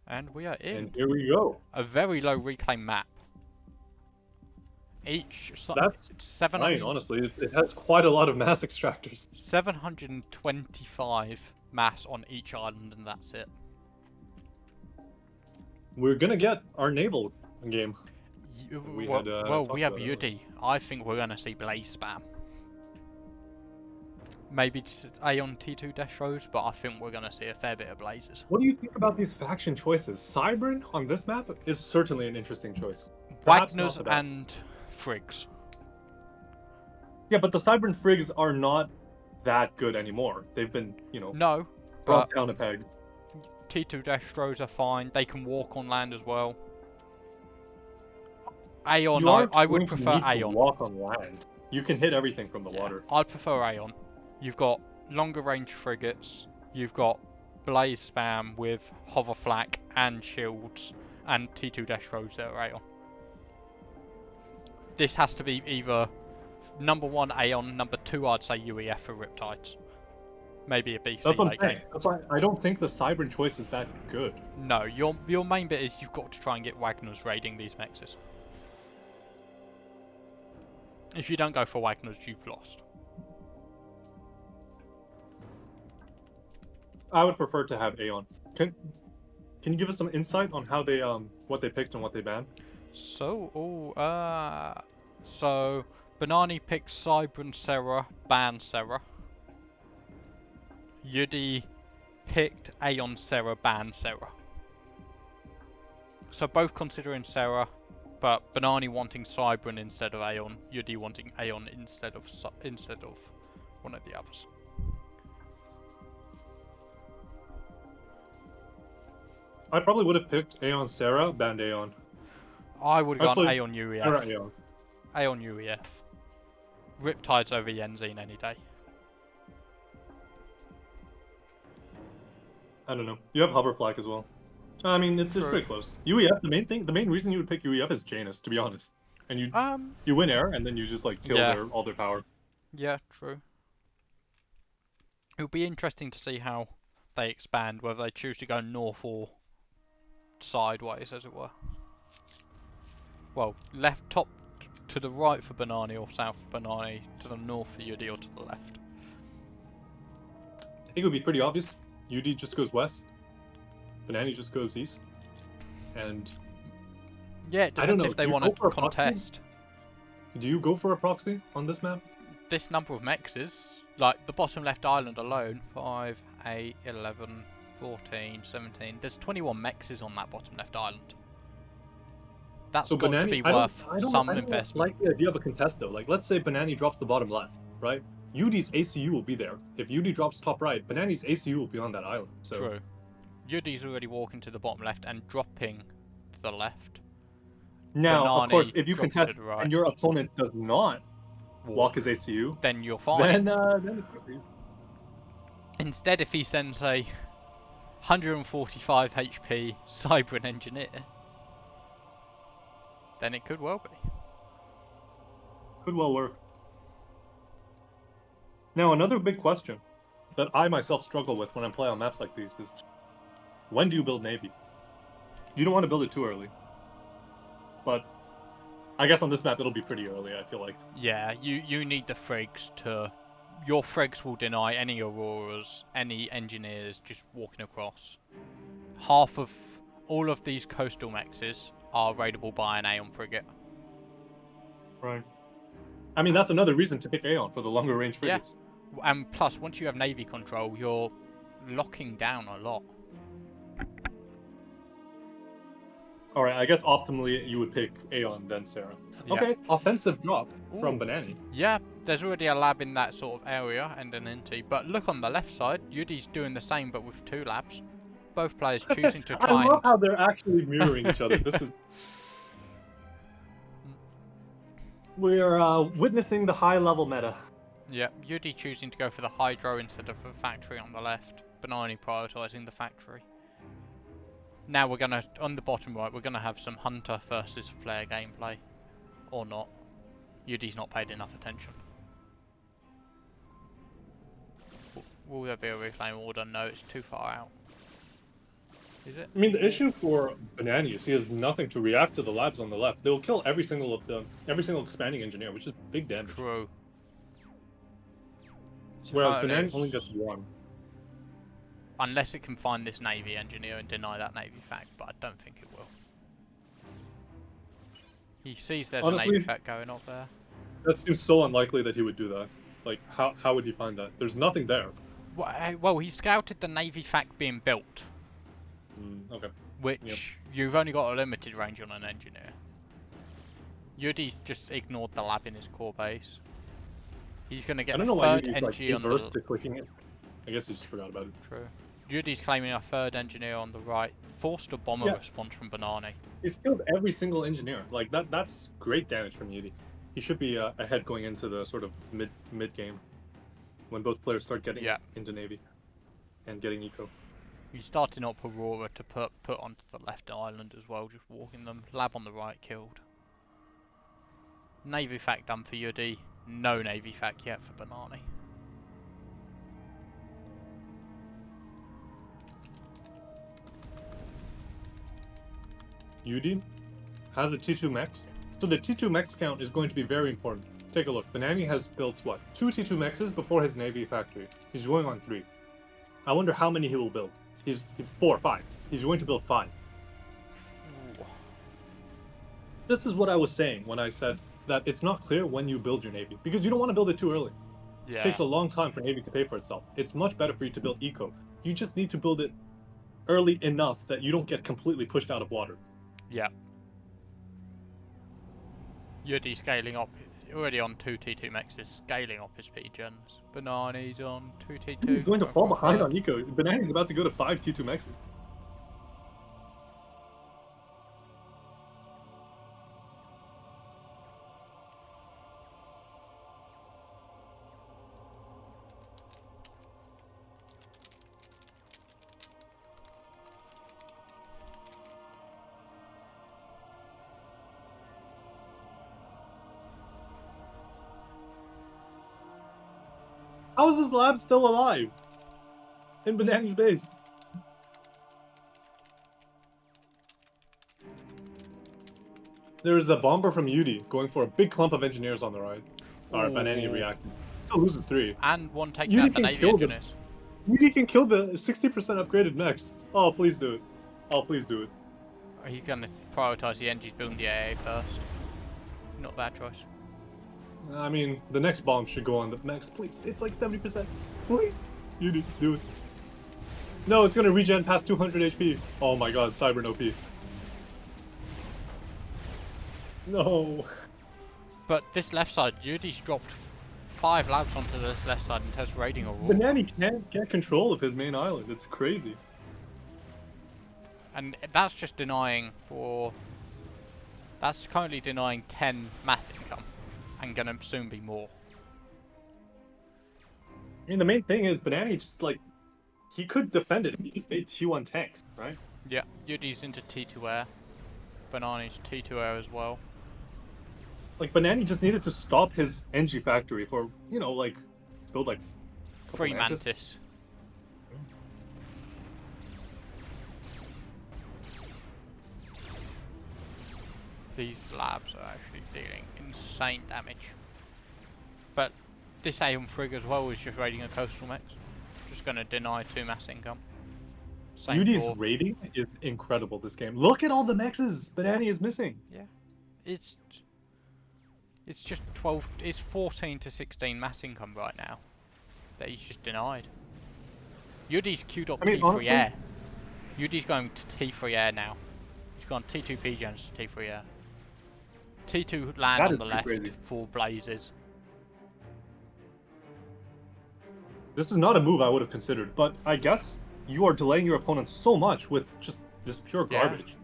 And we are in. And here we go. A very low reclaim map. That's 700, fine, honestly. It has quite a lot of mass extractors. 725 mass on each island, and that's it. We're gonna get our naval game. We have Yudi. I think we're gonna see blaze spam. Maybe just Aeon T2 Destros, but I think we're gonna see a fair bit of blazes. What do you think about these faction choices? Cybran on this map is certainly an interesting choice. Perhaps Wagners and Frigs. Yeah, but the Cybran Frigs are not that good anymore. They've been, no, brought down a peg. T2 Destros are fine. They can walk on land as well. Aeon, I would prefer Aeon. Walk on land. You can hit everything from the water. I'd prefer Aeon. You've got longer range frigates. You've got blaze spam with hover flak and shields and T2 Destros that are Aeon. This has to be either number 1 Aeon, number 2 I'd say UEF for Riptides. Maybe a BC That's what late I'm saying. game. That's why I don't think the Cybran choice is that good. No, your main bit is you've got to try and get Wagners raiding these mexes. If you don't go for Wagners, you've lost. I would prefer to have Aeon. Can you give us some insight on how they what they picked and what they banned? So Banani picked Cybran Serra, banned Serra. Yudi picked Aeon Serra, banned Serra. So both considering Serra, but Banani wanting Cybran instead of Aeon, Yudi wanting Aeon instead of one of the others. I probably would have picked Aeon Serra, banned Aeon. I would have gone Aeon UEF. Aeon. Aeon UEF. Riptides over Yenzine any day. I don't know. You have hover flak as well. I mean, it's pretty close. UEF. The main reason you would pick UEF is Janus, to be honest. And you win air, and then you just like kill all their power. Yeah, true. It'll be interesting to see how they expand, whether they choose to go north or sideways, as it were. Well, left top to the right for Banani or south for Banani, to the north for Yudi or to the left. I think it would be pretty obvious. Yudi just goes west. Banani just goes east. And yeah, it depends if they want to contest. Do you go for a proxy on this map? This number of mexes, like the bottom left island alone, 5, 8, 11, 14, 17. There's 21 mexes on that bottom left island. That's got to be worth some investment. I like the idea of a contest though. Like, let's say Banani drops the bottom left, right? Yudi's ACU will be there. If Yudi drops top right, Banani's ACU will be on that island. So. True. Yudi's already walking to the bottom left and dropping to the left. Now, Banani, of course, if you contest and your opponent does not walk his ACU, then you're fine. Then it could be. Instead, if he sends a 145 HP Cybran Engineer, then it could well be. Could well work. Now, another big question that I myself struggle with when I play on maps like these is, when do you build Navy? You don't want to build it too early. But I guess on this map it'll be pretty early, I feel like. Yeah, you need the frigs to... Your frigs will deny any Auroras, any engineers just walking across. Half of all of these coastal mexes are raidable by an Aeon frigate. Right. I mean, that's another reason to pick Aeon for the longer range frigates. Yeah. And plus, once you have Navy control, you're locking down a lot. Alright, I guess optimally you would pick Aeon, then Serra. Yeah. Okay, offensive drop from Banani. Yeah, there's already a lab in that sort of area and an NT. But look on the left side, Yudi's doing the same but with 2 labs. Both players choosing to try I love how they're actually mirroring each other. This is... We're witnessing the high-level meta. Yeah, Yudi choosing to go for the Hydro instead of the factory on the left. Banani prioritising the factory. Now we're gonna, on the bottom right, we're gonna have some Hunter versus Flare gameplay. Or not. Yudi's not paid enough attention. Will there be a reclaim order? No, it's too far out. Is it? I mean, the issue for Banani is he has nothing to react to the labs on the left. They will kill every single expanding engineer, which is big damage. True. So Whereas currently Banani it's- only gets one. Unless it can find this Navy engineer and deny that Navy fact, but I don't think it will. He sees there's a Honestly, Navy fact going up there. that seems so unlikely that he would do that. Like, how would he find that? There's nothing there. Well, he scouted the Navy fact being built, Okay. which you've only got a limited range on an engineer. Yudi's just ignored the lab in his core base. He's going to get I don't the know why third he's like NG on averse the... to clicking it. I guess he just forgot about it. True. Yudi's claiming a third engineer on the right. Forced a bomber response from Banani. He's killed every single engineer. Like that's great damage from Yudi. He should be ahead going into the sort of mid game, when both players start getting into Navy and getting eco. He's starting up Aurora to put onto the left island as well, just walking them. Lab on the right killed. Navy fact done for Yudi. No Navy fact yet for Banani. Yudi has a T2 mechs, so the T2 mechs count is going to be very important. Take a look. Banani has built what? 2 T2 mechs before his Navy factory. He's going on 3. I wonder how many he will build. He's 4 or 5. He's going to build 5. Ooh. This is what I was saying when I said that it's not clear when you build your Navy, because you don't want to build it too early. Yeah. It takes a long time for Navy to pay for itself. It's much better for you to build eco. You just need to build it early enough that you don't get completely pushed out of water. Yeah. Yudi scaling up, already on 2 T2 mexes, scaling up his P-gens. Banani's on 2 T2. He's going to fall behind on eco. Banani's about to go to 5 T2 mexes. How is this lab still alive? In Banani's base. There is a bomber from Yudi going for a big clump of engineers on the right. Alright, Banani reacted. Still loses 3. And one taking out the Navy engineers. Yudi can kill the 60% upgraded mechs. Oh, please do it. Oh, please do it. He's going to prioritise the engines building the AA first. Not a bad choice. I mean, the next bomb should go on the mechs, please. It's like 70%. Please. Yudi, do it. No, it's gonna regen past 200 HP. Oh my god, Cyber no P. No. But this left side, Yudi's dropped 5 labs onto this left side and has raiding Aurora. Banani can't get control of his main island. It's crazy. And that's just denying for... That's currently denying 10 mass income. And gonna soon be more. I mean, the main thing is Banani just like... He could defend it. He just made T1 tanks, right? Yeah, Yudi's into T2 air. Banani's T2 air as well. Like, Banani just needed to stop his NG factory for, you know, like... Build like... a couple 3 Mantis. These labs are actually dealing insane damage. But this Aeon Frig as well is just raiding a coastal mech. Just going to deny 2 mass income. Yudi's raiding is incredible this game. Look at all the mexes Banani is missing. Yeah. It's just 12, it's 14 to 16 mass income right now. That he's just denied. Yudi's queued up T3 honestly, air. Yudi's going to T3 air now. He's gone T2 P-gens to T3 air. T2 land on the left, crazy. full blazes. This is not a move I would have considered, but I guess you are delaying your opponent so much with just this pure garbage.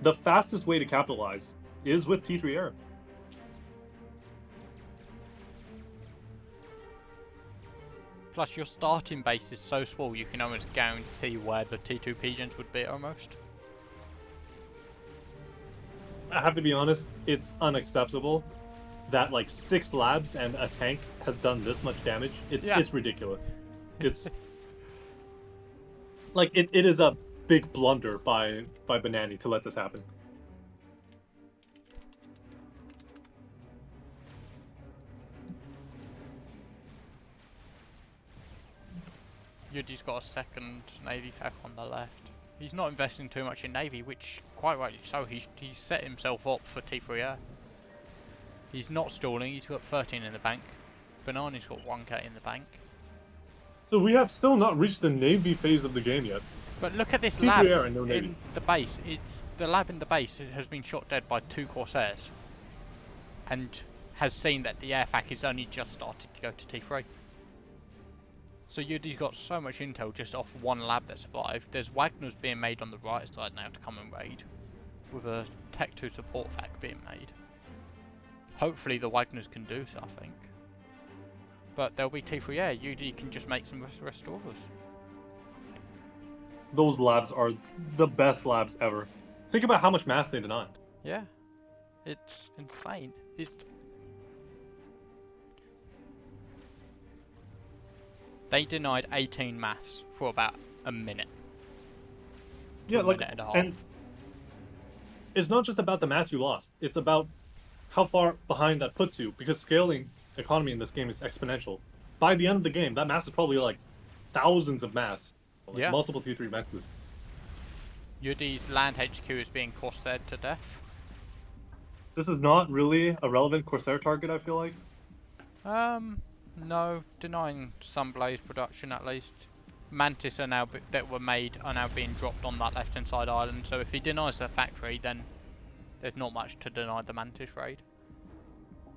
The fastest way to capitalize is with T3 air. Plus your starting base is so small you can almost guarantee where the T2 P-gens would be almost. I have to be honest, it's unacceptable that like 6 labs and a tank has done this much damage. It's ridiculous. It's like it is a big blunder by Banani to let this happen. Yudi's got a second Navy FAF on the left. He's not investing too much in Navy, which, quite rightly so, he's set himself up for T3R. He's not stalling, he's got 13 in the bank. Banani's got 1k in the bank. So we have still not reached the Navy phase of the game yet. But look at this T3R lab and no Navy. in the base. It's the lab in the base has been shot dead by 2 Corsairs. And has seen that the air FAC is only just started to go to T3. So Yudi's got so much intel just off one lab that survived. There's Wagners being made on the right side now to come and raid, with a Tech 2 support FAC being made. Hopefully the Wagners can do something. But there'll be T3A, Yudi can just make some restorers. Those labs are the best labs ever. Think about how much mass they denied. Yeah, it's insane. They denied 18 mass for about a minute. Yeah, a like, minute and a half. and it's not just about the mass you lost. It's about how far behind that puts you, because scaling economy in this game is exponential. By the end of the game, that mass is probably like thousands of mass, like Yeah. multiple T3 maxes. Yudi's land HQ is being Corsaired to death. This is not really a relevant Corsair target, I feel like. No, denying some blaze production at least. Mantis are now that were made are now being dropped on that left-hand side island. So if he denies the factory, then there's not much to deny the Mantis raid.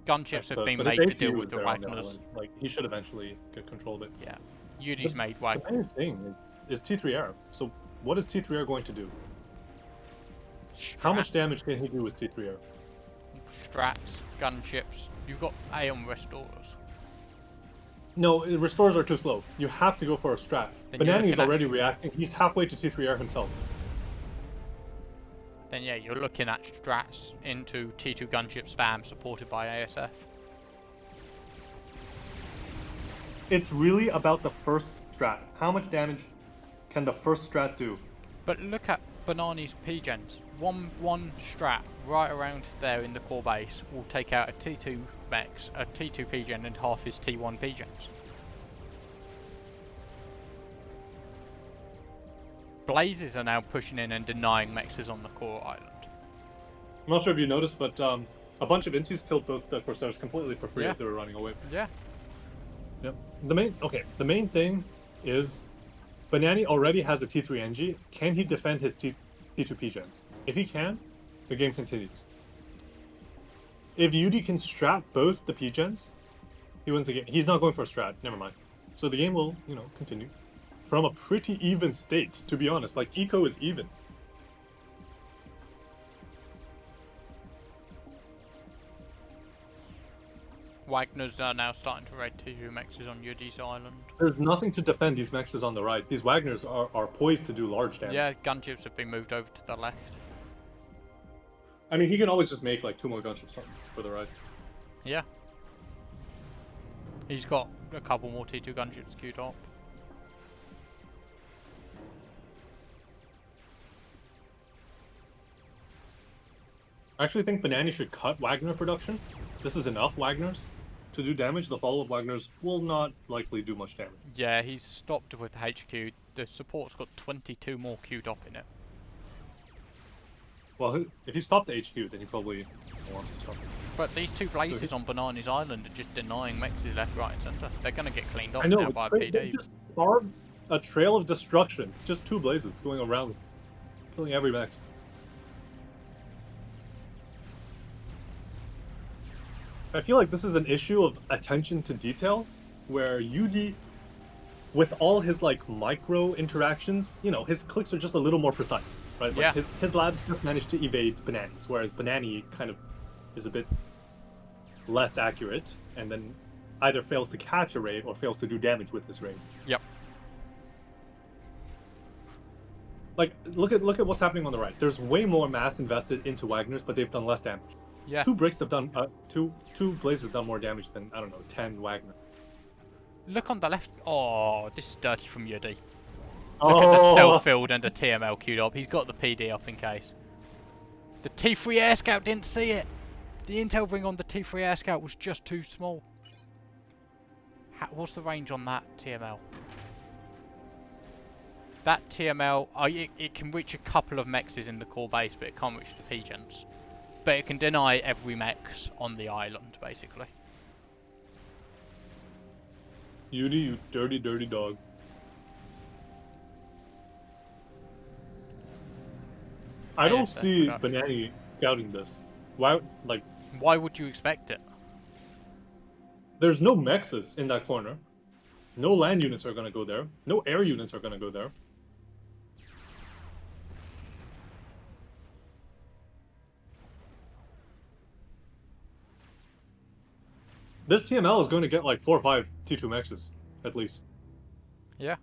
Gunships have been made to deal with the Wagners. Like, he should eventually get control of it. Yeah, Yudi's made The Wagners. main thing is T3R. So what is T3R going to do? How much damage can he do with T3R? Strats, gunships. You've got Aeon restorers. No, restores are too slow. You have to go for a strat. Then you're Banani looking is at- already reacting. He's halfway to T3R himself. Then yeah, you're looking at strats into T2 gunship spam supported by ASF. It's really about the first strat. How much damage can the first strat do? But look at Banani's P-gens. One strat right around there in the core base will take out a T2 mechs, a T2 P-gen and half his T1 P-gens. Blazes are now pushing in and denying mexes on the core island. I'm not sure if you noticed, but a bunch of Intis killed both the Corsairs completely for free Yeah. as they were running away. Yeah. Yep. The main thing is Banani already has a T3 NG. Can he defend his T2 P-gens? If he can, the game continues. If Yudi can strat both the P-gens, he wins the game. He's not going for a strat, never mind. So the game will, continue. From a pretty even state, to be honest. Like, eco is even. Wagners are now starting to raid T2 mexes on Yudi's island. There's nothing to defend these mexes on the right. These Wagners are poised to do large damage. Yeah, gunships have been moved over to the left. I mean, he can always just make, like, 2 more gunships for the right. Yeah. He's got a couple more T2 gunships queued up. I actually think Banani should cut Wagner production. This is enough Wagners to do damage. The follow-up Wagners will not likely do much damage. Yeah, he's stopped with the HQ. The support's got 22 more queued up in it. Well, if he stopped the HQ, then he probably wants to stop it. But these two blazes on Banani's island are just denying mexes left, right and centre. They're going to get cleaned up I know, now by they PD. just carved a trail of destruction. Just 2 blazes going around, killing every mex. I feel like this is an issue of attention to detail, where Yudi, with all his like micro interactions, his clicks are just a little more precise, right? Like Yeah. his labs just manage to evade Banani's, whereas Banani kind of is a bit less accurate, and then either fails to catch a raid or fails to do damage with his raid. Yep. Like, look at what's happening on the right. There's way more mass invested into Wagners, but they've done less damage. Yeah. 2 bricks have done two blazes have done more damage than, I don't know, 10 Wagner. Look on the left. Oh, this is dirty from Yudi. Look at the Oh. stealth field and the TML queued up. He's got the PD up in case. The T3 Air Scout didn't see it. The intel ring on the T3 Air Scout was just too small. What's the range on that TML? That TML, it can reach a couple of mexes in the core base, but it can't reach the P-gens. But it can deny every mex on the island, basically. Yudi, you dirty, dirty dog. I don't see Banani scouting this. Why, like... Why would you expect it? There's no mexes in that corner. No land units are gonna go there. No air units are gonna go there. This TML is going to get like 4 or 5 T2 mexes, at least. Yeah.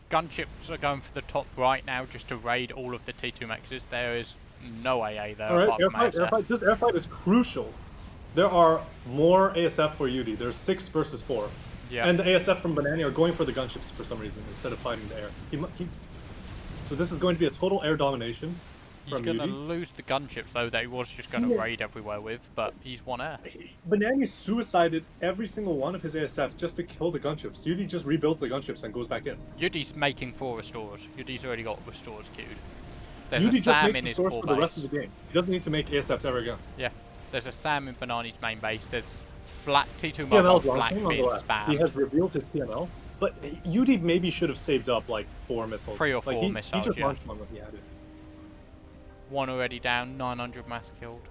Gunships are going for the top right now just to raid all of the T2 mexes. There is no AA there. Alright, airfight. This airfight is crucial. There are more ASF for UD. There's 6 versus 4. Yeah. And the ASF from Banani are going for the gunships for some reason instead of fighting the air. So this is going to be a total air domination. He's going to lose the gunships though that he was just going to raid everywhere with, but he's won air. Banani suicided every single one of his ASF just to kill the gunships. Yudi just rebuilds the gunships and goes back in. Yudi's making 4 restores. Yudi's already got restores queued. There's Yudi a SAM just in makes his the core source for base. the rest of the game. He doesn't need to make ASFs ever again. Yeah. There's a SAM in Banani's main base. There's flat T2 TML mobile flat being spammed. He has revealed his TML, but Yudi maybe should have saved up like 4 missiles. 3 or 4 missiles, he just yeah. launched one when he had it. 1 already down, 900 mass killed.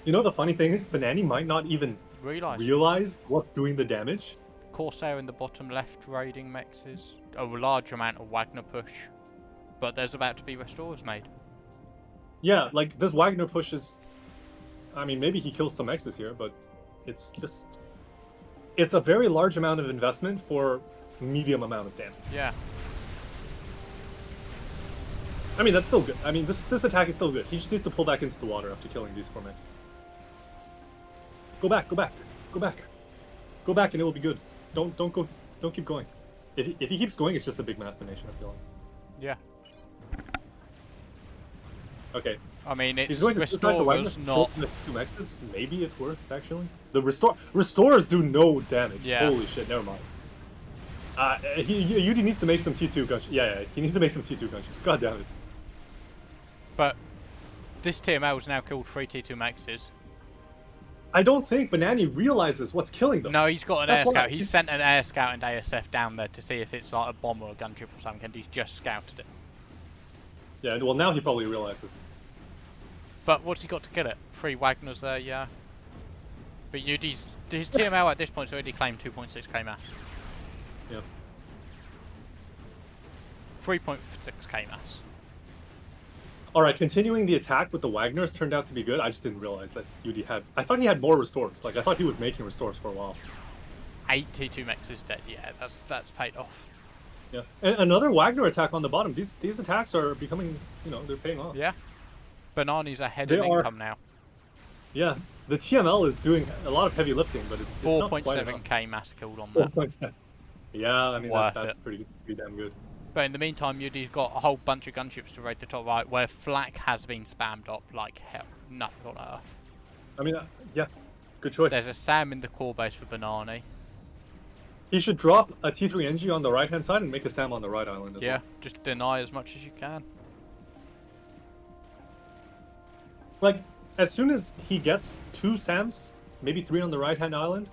You know the funny thing is, Banani might not even realize what's doing the damage. Corsair in the bottom left raiding mexes. A large amount of Wagner push. But there's about to be restores made. Yeah, like this Wagner push is... I mean, maybe he kills some X's here, but it's just... It's a very large amount of investment for medium amount of damage. Yeah. I mean, that's still good. I mean, this attack is still good. He just needs to pull back into the water after killing these 4 mechs. Go back, go back, go back. Go back and it will be good. Don't keep going. If he keeps going, it's just a big mass donation, I feel like. Yeah. Okay. I mean, it's he's going to restores not... The 2 mexes, maybe it's worth, actually. The restores do no damage. Yeah. Holy shit, never mind. Yudi needs to make some T2 gunships. Yeah, he needs to make some T2 gunships. God damn it. But this TML's now killed 3 T2 mexes. I don't think Banani realizes what's killing them. No, he's got an air scout. He's sent an air scout and ASF down there to see if it's like a bomb or a gunship or something, and he's just scouted it. Yeah, well now he probably realizes. But what's he got to kill it? 3 Wagners there, yeah. But his TML at this point's already claimed 2.6k mass. Yeah. 3.6k mass. Alright, continuing the attack with the Wagners turned out to be good. I just didn't realize that Yudi had... I thought he had more restores. Like, I thought he was making restores for a while. 8 T2 mechs is dead, yeah, that's paid off. Yeah. And another Wagner attack on the bottom. These attacks are becoming, you know, they're paying off. Yeah. Banani's ahead in income now. Yeah. The TML is doing a lot of heavy lifting, but it's 4.7k mass killed on that. 4.7. Yeah, I mean, that's pretty damn good. But in the meantime, Yudi's got a whole bunch of gunships to raid the top right, where flak has been spammed up like hell. Nothing on earth. I mean, yeah, good choice. There's a SAM in the core base for Banani. He should drop a T3 NG on the right-hand side and make a SAM on the right island as well. Yeah, just deny as much as you can. Like, as soon as he gets 2 SAMs, maybe 3 on the right-hand island,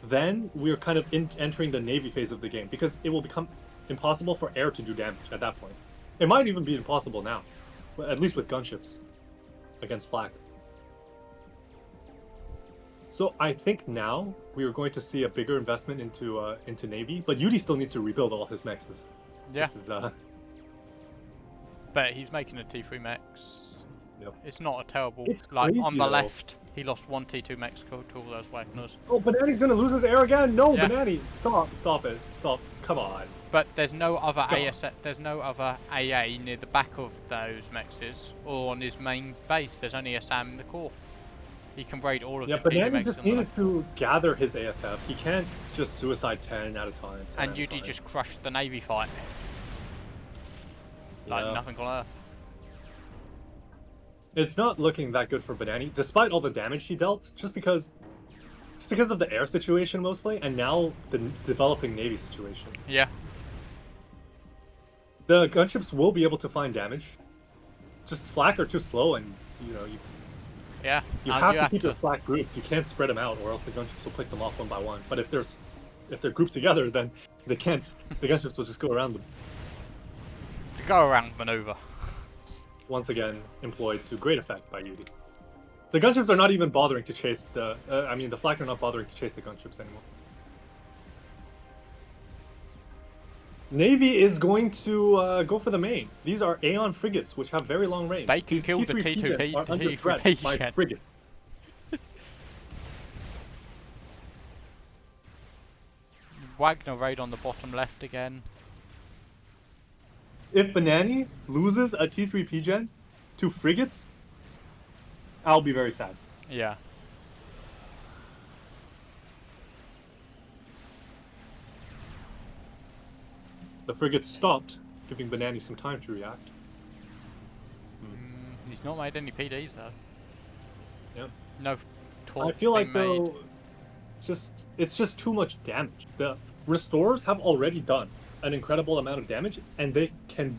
then we're kind of entering the Navy phase of the game, because it will become impossible for air to do damage at that point. It might even be impossible now, at least with gunships against flak. So I think now we are going to see a bigger investment into Navy, but Yudi still needs to rebuild all his mexes. Yeah. This is, But he's making a T3 mex. Yep. It's not a terrible... It's like, crazy, on the though. left, he lost 1 T2 mex to all those Wagners. Oh, Banani's gonna lose his air again! No, Yeah. Banani! Stop it. Stop. Come on. But there's no other there's no other AA near the back of those mexes, or on his main base. There's only a SAM in the core. He can raid all of Yeah, the but PD Banani mechs just on the needed left. to gather his ASF. He can't just suicide 10 at a time. 10 And at a UD time. just crushed the Navy fight. Like Yeah. nothing on earth. It's not looking that good for Banani, despite all the damage he dealt, just because of the air situation mostly, and now the developing Navy situation. Yeah. The gunships will be able to find damage. Just flak are too slow, and you know Yeah. you and have you to keep your flak grouped. You can't spread them out, or else the gunships will pick them off one by one. But if they're grouped together, then they can't. The gunships will just go around them. The go around maneuver. Once again, employed to great effect by Yudi. The gunships are not even bothering to chase the. I mean, the flak are not bothering to chase the gunships anymore. Navy is going to go for the main. These are Aeon frigates, which have very long range. They can These kill the T3 T2 P-Jets are under T3 threat by P-Jet. frigate. Wagner raid on the bottom left again. If Banani loses a T3 P-Gen to frigates, I'll be very sad. Yeah. The frigates stopped, giving Banani some time to react. He's not made any PDs though. Yep. No torch I feel like being made. though, it's just too much damage. The restorers have already done an incredible amount of damage, and they can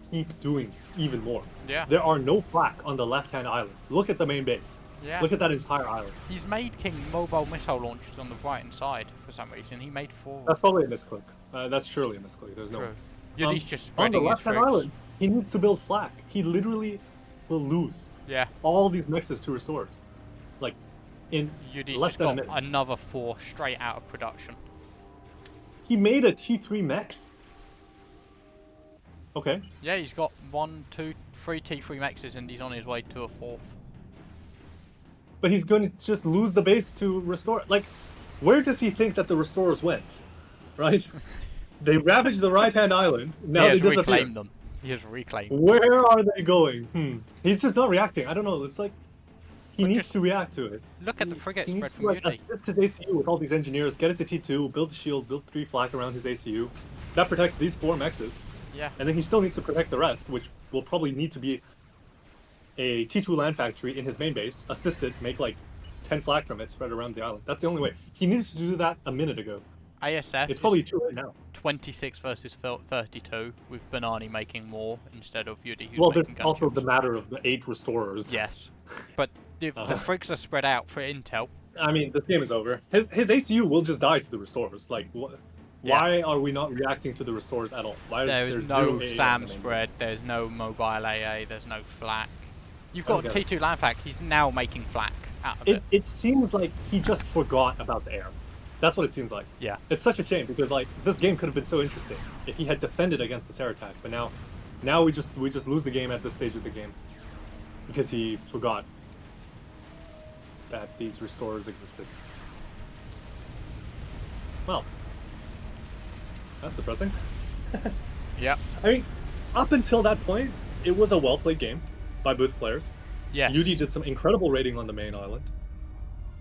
keep doing even more. Yeah. There are no flak on the left-hand island. Look at the main base. Yeah. Look at that entire island. He's made King mobile missile launchers on the right hand side for some reason. He made 4. That's probably a misclick. That's surely a misclick. There's no. True. Yudi's just On the spreading his left-hand frigs. island, he needs to build flak. He literally will lose Yeah. all these mixes to restores, like in Yudi's less just than a got minute. another 4 straight out of production. He made a T3 Mex. Okay. Yeah, he's got 1, 2, 3 T3 mexes and he's on his way to a 4th. But he's going to just lose the base to restore. Like, where does he think that the restorers went? Right? They ravaged the right-hand island. Now He they has disappear. reclaimed them. He has reclaimed them. Where are they going? He's just not reacting. I don't know. It's like he But needs just to react to it. Look at the frigate He spread needs to from like Yudi. assist his ACU with all these engineers, get it to T2, build a shield, build 3 flak around his ACU. That protects these 4 mexes. Yeah. And then he still needs to protect the rest, which will probably need to be a T2 land factory in his main base, assist it, make like 10 flak from it, spread around the island. That's the only way. He needs to do that a minute ago. ASF It's probably is too late now. 26 versus 32, with Banani making more instead of Yudi who's Well, there's making also gunships. the matter of the 8 restorers. Yes. But the frigs are spread out for intel. I mean, this game is over. His ACU will just die to the restorers. Like, why are we not reacting to the restorers at all? Why There is is there no zero AA SAM happening? spread, there's no mobile AA, there's no flak. You've got Okay. T2 land flak, he's now making flak out of it. It seems like he just forgot about the air. That's what it seems like. Yeah. It's such a shame because like this game could have been so interesting if he had defended against this air attack, but now we just lose the game at this stage of the game because he forgot that these restorers existed. Well, that's depressing. Yeah. I mean, up until that point, it was a well-played game by both players. Yes. Yudi did some incredible raiding on the main island.